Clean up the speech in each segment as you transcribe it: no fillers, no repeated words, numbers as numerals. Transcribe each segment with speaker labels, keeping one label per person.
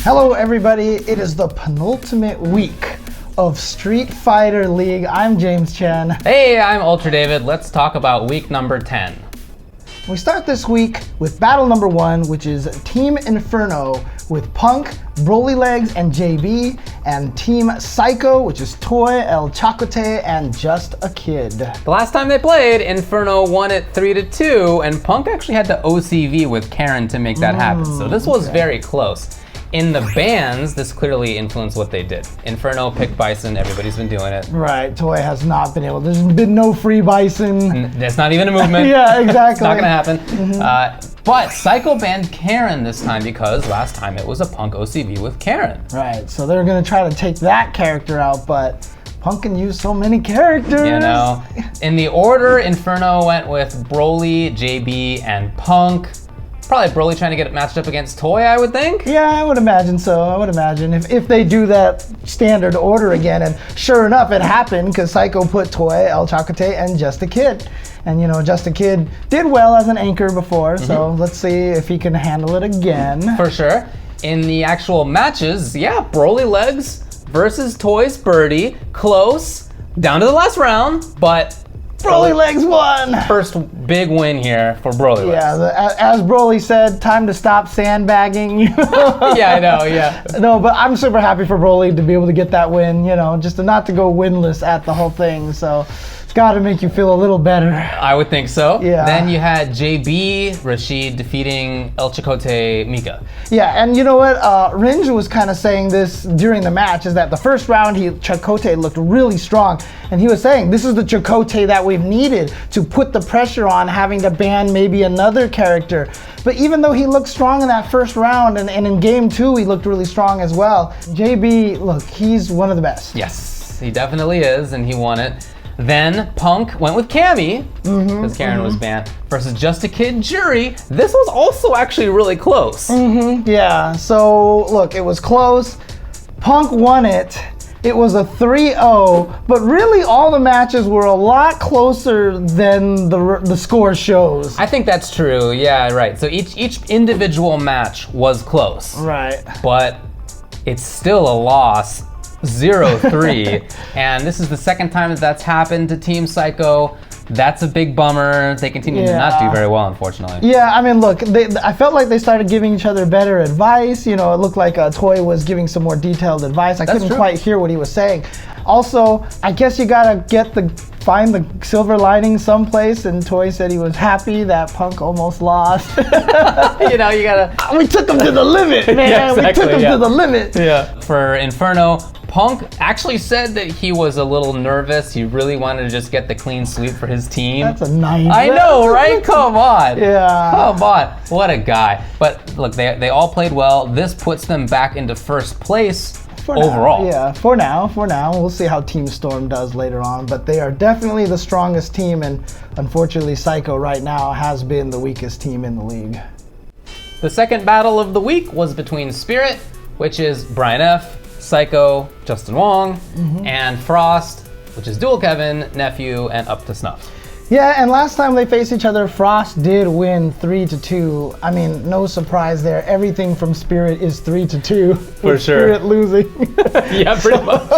Speaker 1: Hello everybody, it is the penultimate week of Street Fighter League. I'm James Chen.
Speaker 2: Hey, I'm UltraDavid. Let's talk about week number 10.
Speaker 1: We start this week with battle number 1, which is Team Inferno with Punk, Broly Legs, and JB, and Team Psycho, which is Toy, El Chacote, and Just a Kid.
Speaker 2: The last time they played, Inferno won it 3-2, and Punk actually had to OCV with Karen to make that happen. So this was very close. In the bans, this clearly influenced what they did. Inferno picked Bison, everybody's been doing it.
Speaker 1: Right, Toy has not been able, there's been no free Bison.
Speaker 2: That's not even a movement.
Speaker 1: Yeah, exactly.
Speaker 2: It's not gonna happen. But Psycho banned Karen this time because last time it was a Punk OCV with Karen.
Speaker 1: Right, so they're gonna try to take that character out, but Punk can use so many characters.
Speaker 2: You know, in the order, Inferno went with Broly, JB, and Punk. Probably Broly trying to get it matched up against Toy, I would think.
Speaker 1: Yeah, I would imagine so. I would imagine if they do that standard order again, and sure enough, it happened because Psycho put Toy, El Chacote, and Just a Kid. And you know, Just a Kid did well as an anchor before, so let's see if he can handle it again.
Speaker 2: For sure. In the actual matches, yeah, Broly Legs versus Toy's Birdie. Close, down to the last round, but
Speaker 1: Broly Legs won!
Speaker 2: First big win here for Broly Legs.
Speaker 1: Yeah, as Broly said, time to stop sandbagging.
Speaker 2: Yeah, I know, yeah.
Speaker 1: No, but I'm super happy for Broly to be able to get that win, you know, just to not to go winless at the whole thing, so it's gotta make you feel a little better.
Speaker 2: I would think so.
Speaker 1: Yeah.
Speaker 2: Then you had JB Rashid defeating El Chacote Mika.
Speaker 1: Yeah, and you know what? Ringe was kind of saying this during the match, is that the first round, Chacote looked really strong. And he was saying, this is the Chacote that we've needed to put the pressure on having to ban maybe another character. But even though he looked strong in that first round, and in game 2, he looked really strong as well. JB, look, he's one of the best.
Speaker 2: Yes, he definitely is, and he won it. Then Punk went with Cammy, because Karen was banned, versus Just a Kid Jury. This was also actually really close.
Speaker 1: Yeah, so look, it was close. Punk won it. It was a 3-0, but really all the matches were a lot closer than the score shows.
Speaker 2: I think that's true, yeah, right. So each individual match was close.
Speaker 1: Right.
Speaker 2: But it's still a loss. 0-3, and this is the second time that that's happened to Team Psycho. That's a big bummer. They continue to not do very well, unfortunately.
Speaker 1: Yeah, I mean, look, I felt like they started giving each other better advice. You know, it looked like Toy was giving some more detailed advice. I couldn't quite hear what he was saying. Also, I guess you gotta find the silver lining someplace, and Toy said he was happy that Punk almost lost.
Speaker 2: You know, you gotta...
Speaker 1: We took him to the limit, man.
Speaker 2: Yeah, exactly,
Speaker 1: we took him to the limit.
Speaker 2: Yeah. For Inferno, Punk actually said that he was a little nervous. He really wanted to just get the clean sweep for his team.
Speaker 1: That's a nice...
Speaker 2: I know, right? Come on.
Speaker 1: Yeah.
Speaker 2: Come on. What a guy. But look, they all played well. This puts them back into first place overall.
Speaker 1: Yeah, for now. We'll see how Team Storm does later on, but they are definitely the strongest team, and unfortunately Psycho right now has been the weakest team in the league.
Speaker 2: The second battle of the week was between Spirit, which is Brian F., Psycho, Justin Wong, and Frost, which is Dual Kevin, Nephew, and Up to Snuff.
Speaker 1: Yeah, and last time they faced each other, Frost did win 3-2. I mean, no surprise there. Everything from Spirit is 3-2.
Speaker 2: For sure.
Speaker 1: Spirit losing.
Speaker 2: Yeah, pretty much.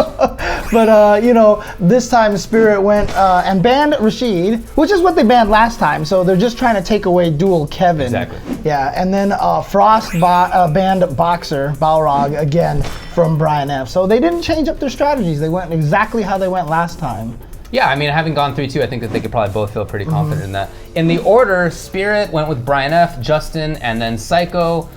Speaker 1: But, you know, this time Spirit went and banned Rashid, which is what they banned last time. So they're just trying to take away Dual Kevin.
Speaker 2: Exactly.
Speaker 1: Yeah, and then Frost banned Boxer, Balrog, again from Brian F. So they didn't change up their strategies. They went exactly how they went last time.
Speaker 2: Yeah, I mean, having gone 3-2, I think that they could probably both feel pretty confident in that. In the order, Spirit went with Brian F., Justin, and then Psycho.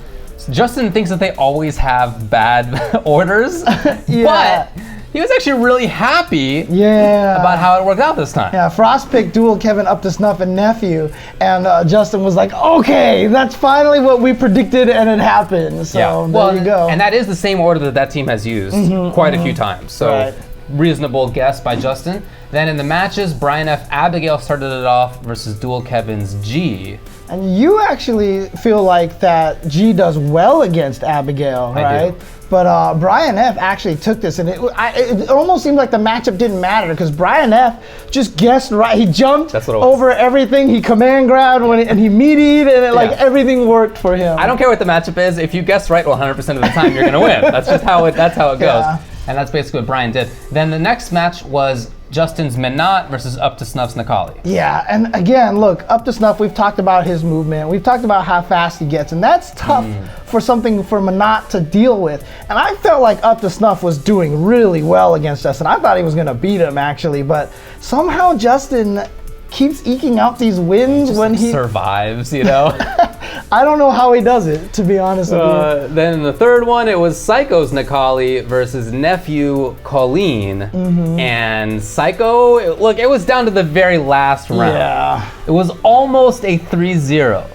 Speaker 2: Justin thinks that they always have bad orders, but he was actually really happy about how it worked out this time.
Speaker 1: Yeah, Frost picked Dual Kevin, Up to Snuff, and Nephew, and Justin was like, okay, that's finally what we predicted, and it happened. So there you go.
Speaker 2: And that is the same order that team has used quite a few times. So reasonable guess by Justin. Then in the matches, Brian F. Abigail started it off versus Dual Kevin's G.
Speaker 1: And you actually feel like that G does well against Abigail, right? But Brian F actually took this, and it almost seemed like the matchup didn't matter because Brian F just guessed right. He jumped over everything. He command grabbed and he meatied, and everything worked for him.
Speaker 2: I don't care what the matchup is. If you guess right 100% of the time, you're going to win. That's just how it goes. Yeah. And that's basically what Brian did. Then the next match was Justin's Minot versus Up to Snuff's Necalli.
Speaker 1: Yeah, and again, look, Up to Snuff, we've talked about his movement. We've talked about how fast he gets, and that's tough for Minot to deal with. And I felt like Up to Snuff was doing really well against Justin. I thought he was going to beat him, actually, but somehow Justin keeps eking out these wins when he
Speaker 2: survives, you know?
Speaker 1: I don't know how he does it, to be honest with you.
Speaker 2: Then in the third one, it was Psycho's Necalli versus nephew Colleen. And Psycho, look, it was down to the very last round.
Speaker 1: Yeah.
Speaker 2: It was almost a 3-0.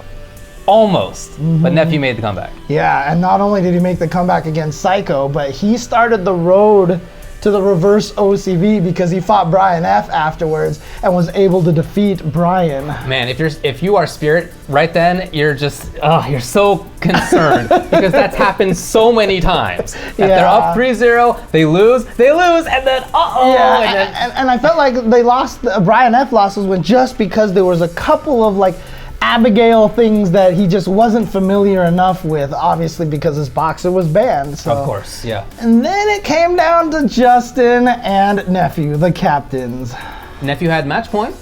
Speaker 2: Almost. But nephew made the comeback.
Speaker 1: Yeah, and not only did he make the comeback against Psycho, but he started the road to the reverse OCV because he fought Brian F afterwards and was able to defeat Brian.
Speaker 2: Man, if you are Spirit right then, you're just you're so concerned because that's happened so many times. That they're up 3-0, they lose, and then
Speaker 1: and I felt like they lost. Brian F lost was when just because there was a couple of like Abigail things that he just wasn't familiar enough with, obviously because his boxer was banned. So.
Speaker 2: Of course, yeah.
Speaker 1: And then it came down to Justin and Nephew, the captains.
Speaker 2: Nephew had match point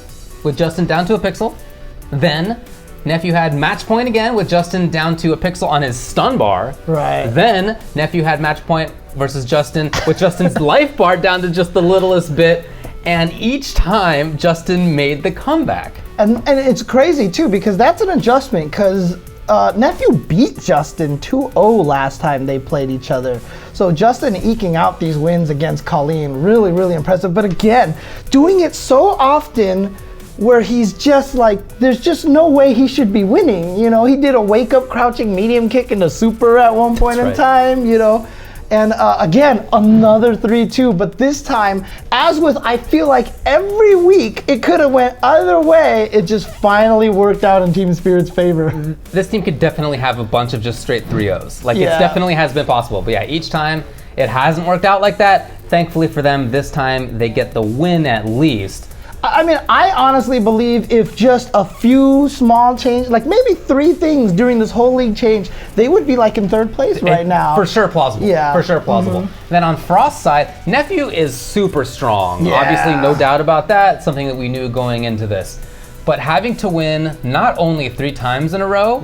Speaker 2: with Justin down to a pixel. Then Nephew had match point again with Justin down to a pixel on his stun bar.
Speaker 1: Right.
Speaker 2: Then Nephew had match point versus Justin with Justin's life bar down to just the littlest bit. And each time, Justin made the comeback.
Speaker 1: And it's crazy, too, because that's an adjustment, because Nephew beat Justin 2-0 last time they played each other. So Justin eking out these wins against Colleen, really, really impressive. But again, doing it so often where he's just like, there's just no way he should be winning. You know, he did a wake-up crouching medium kick into super at one point in time, you know. And again, another 3-2, but this time, as with I feel like every week, it could have went either way. It just finally worked out in Team Spirit's favor.
Speaker 2: This team could definitely have a bunch of just straight 3-0s. Like, it definitely has been possible. But yeah, each time it hasn't worked out like that. Thankfully for them, this time they get the win at least.
Speaker 1: I mean, I honestly believe if just a few small changes, like maybe 3 things during this whole league change, they would be like in 3rd place right now.
Speaker 2: For sure plausible.
Speaker 1: Yeah.
Speaker 2: For sure plausible. Then on Frost's side, Nephew is super strong.
Speaker 1: Yeah.
Speaker 2: Obviously, no doubt about that. Something that we knew going into this. But having to win not only 3 times in a row,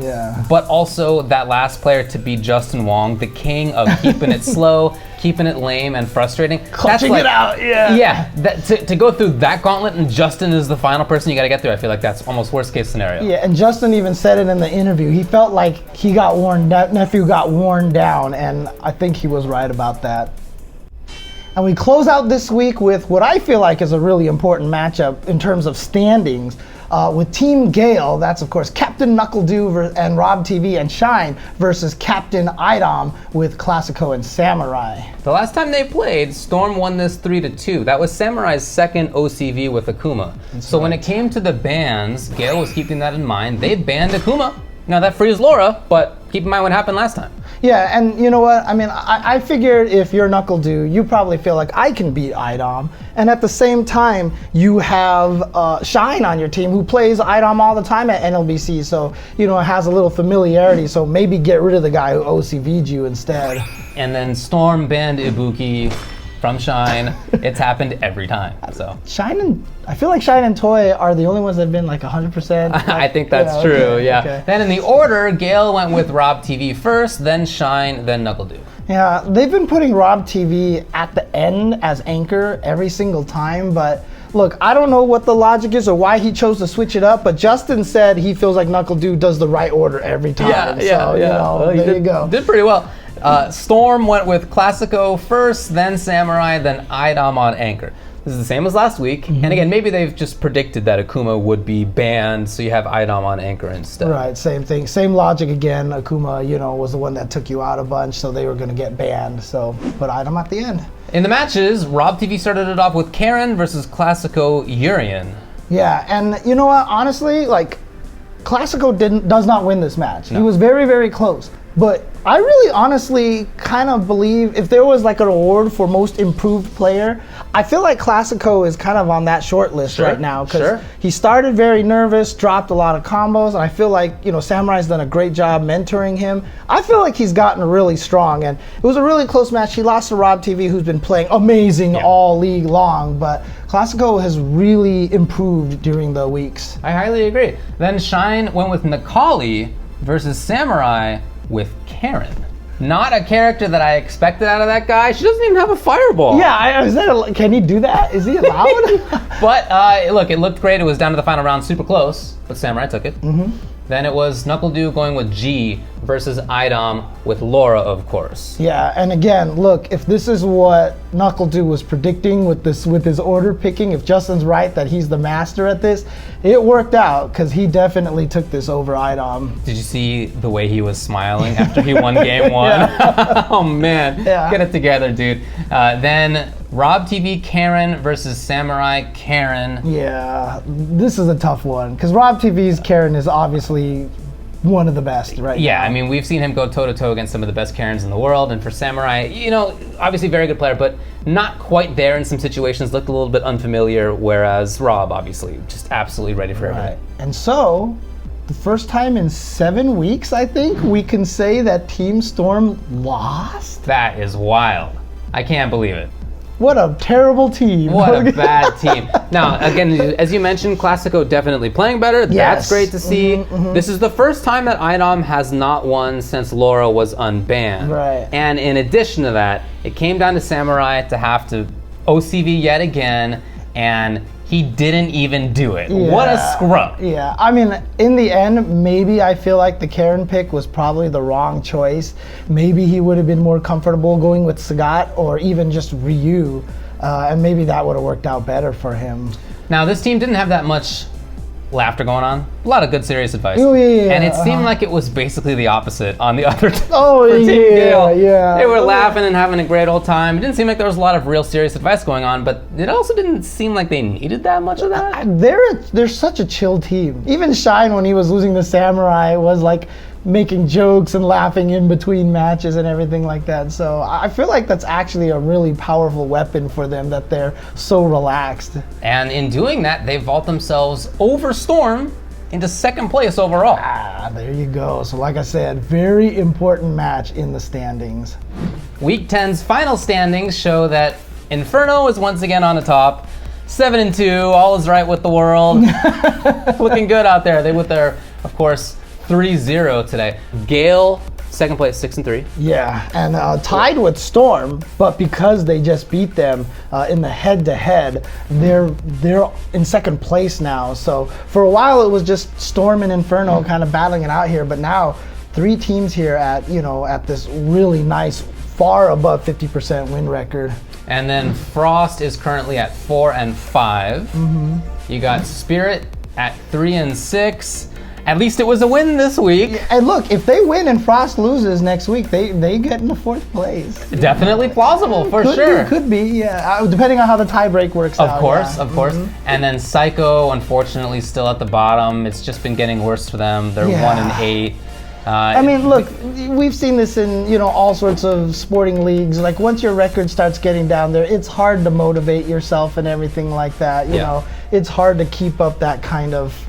Speaker 2: but also that last player to be Justin Wong, the king of keeping it slow, keeping it lame and frustrating.
Speaker 1: Clutching it out,
Speaker 2: Yeah, to go through that gauntlet and Justin is the final person you got to get through, I feel like that's almost worst case scenario.
Speaker 1: Yeah, and Justin even said it in the interview. He felt like he got Nephew got worn down, and I think he was right about that. And we close out this week with what I feel like is a really important matchup in terms of standings. With Team Gale, that's of course Captain NuckleDo and Rob TV and Shine versus Captain Idom with Classico and Samurai.
Speaker 2: The last time they played, Storm won this 3-2. That was Samurai's 2nd OCV with Akuma. So when it came to the bans, Gale was keeping that in mind. They banned Akuma. Now that frees Laura, but keep in mind what happened last time.
Speaker 1: Yeah, and you know what? I mean, I figured if you're NuckleDo, you probably feel like I can beat Idom. And at the same time, you have Shine on your team who plays Idom all the time at NLBC. So, you know, it has a little familiarity. So maybe get rid of the guy who OCV'd you instead.
Speaker 2: And then Storm banned Ibuki from Shine. It's happened every time. So
Speaker 1: I feel like Shine and Toy are the only ones that have been like 100%. Like,
Speaker 2: I think that's true, okay. Then in the order, Gale went with Rob TV first, then Shine, then NuckleDo.
Speaker 1: Yeah, they've been putting Rob TV at the end as anchor every single time, but look, I don't know what the logic is or why he chose to switch it up, but Justin said he feels like NuckleDo does the right order every time. You know, well, there you go.
Speaker 2: Did pretty well. Storm went with Classico first, then Samurai, then Idom on anchor. This is the same as last week. And again, maybe they've just predicted that Akuma would be banned, so you have Idom on anchor instead.
Speaker 1: Right, same thing. Same logic again. Akuma, you know, was the one that took you out a bunch, so they were going to get banned. So put Idom at the end.
Speaker 2: In the matches, Rob TV started it off with Karen versus Classico Urian.
Speaker 1: Yeah, and you know what? Honestly, like, Classico does not win this match.
Speaker 2: No.
Speaker 1: He was very, very close. But I really honestly kind of believe if there was like an award for most improved player, I feel like Classico is kind of on that short list right now because he started very nervous, dropped a lot of combos, and I feel like, you know, Samurai's done a great job mentoring him. I feel like he's gotten really strong, and it was a really close match. He lost to Rob TV, who's been playing amazing all league long, but Classico has really improved during the weeks.
Speaker 2: I highly agree. Then Shine went with Nikali versus Samurai with Karen. Not a character that I expected out of that guy. She doesn't even have a fireball.
Speaker 1: Yeah, can he do that? Is he allowed?
Speaker 2: But look, it looked great. It was down to the final round, super close, but Samurai took it. Then it was NuckleDu going with G versus Idom with Laura, of course.
Speaker 1: Yeah, and again, look, if this is what NuckleDu was predicting with his order picking, if Justin's right that he's the master at this, it worked out because he definitely took this over Idom.
Speaker 2: Did you see the way he was smiling after he won game one? Oh man, get it together, dude. Then Rob TV Karen versus Samurai Karen.
Speaker 1: Yeah, this is a tough one because Rob TV's Karen is obviously one of the best now.
Speaker 2: Yeah, I mean, we've seen him go toe-to-toe against some of the best Karens in the world, and for Samurai, you know, obviously very good player, but not quite there in some situations, looked a little bit unfamiliar, whereas Rob, obviously, just absolutely ready for everything.
Speaker 1: And so, the first time in 7 weeks, I think, we can say that Team Storm lost?
Speaker 2: That is wild. I can't believe it.
Speaker 1: What a terrible team.
Speaker 2: What a bad team. Now, again, as you mentioned, Classico definitely playing better. That's great to see. This is the first time that Idom has not won since Laura was unbanned.
Speaker 1: Right.
Speaker 2: And in addition to that, it came down to Samurai to have to OCV yet again, and he didn't even do it. What a scrub.
Speaker 1: Yeah, I mean, in the end, maybe I feel like the Karen pick was probably the wrong choice. Maybe he would have been more comfortable going with Sagat or even just Ryu, and maybe that would have worked out better for him.
Speaker 2: Now, this team didn't have that much laughter going on. A lot of good, serious advice.
Speaker 1: Oh, yeah,
Speaker 2: and it seemed like it was basically the opposite on the other team.
Speaker 1: Oh, yeah.
Speaker 2: They were laughing and having a great old time. It didn't seem like there was a lot of real serious advice going on, but it also didn't seem like they needed that much of that.
Speaker 1: They're such a chill team. Even Shine, when he was losing to Samurai, was like making jokes and laughing in between matches and everything like that. So I feel like that's actually a really powerful weapon for them, that they're so relaxed.
Speaker 2: And in doing that, they vault themselves over Storm into second place overall.
Speaker 1: There you go. So like I said, very important match in the standings.
Speaker 2: Week 10's final standings show that Inferno is once again on the top. 7-2, all is right with the world. Looking good out there. They with their, of course, 3-0 today. Gale, second place, 6-3.
Speaker 1: Yeah, and tied with Storm, but because they just beat them in the head-to-head, they're in second place now. So for a while it was just Storm and Inferno kind of battling it out here, but now 3 teams here at this really nice, far above 50% win record.
Speaker 2: And then Frost is currently at 4-5. You got Spirit at 3-6. At least it was a win this week.
Speaker 1: And look, if they win and Frost loses next week, they get into 4th place.
Speaker 2: Definitely plausible, for sure.
Speaker 1: Could be, yeah. Depending on how the tiebreak works out.
Speaker 2: Of course. And then Psycho, unfortunately, still at the bottom. It's just been getting worse for them. They're 1-8.
Speaker 1: I mean, look, we've seen this in all sorts of sporting leagues. Like once your record starts getting down there, it's hard to motivate yourself and everything like that. You know, it's hard to keep up that kind of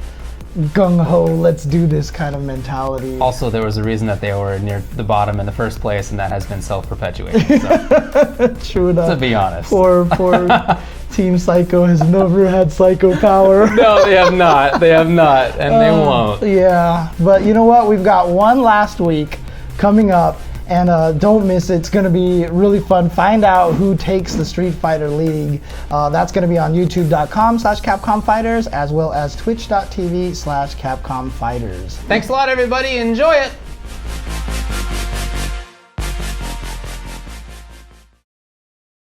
Speaker 1: gung-ho, let's do this kind of mentality.
Speaker 2: Also, there was a reason that they were near the bottom in the first place, and that has been self-perpetuating. So,
Speaker 1: true enough.
Speaker 2: To be honest.
Speaker 1: Poor Team Psycho has never had psycho power.
Speaker 2: No, they have not. They have not, and they won't.
Speaker 1: Yeah, but you know what? We've got one last week coming up, and don't miss it. It's going to be really fun. Find out who takes the Street Fighter League. That's going to be on youtube.com/Capcom Fighters, as well as twitch.tv/Capcom Fighters.
Speaker 2: Thanks a lot, everybody. Enjoy it.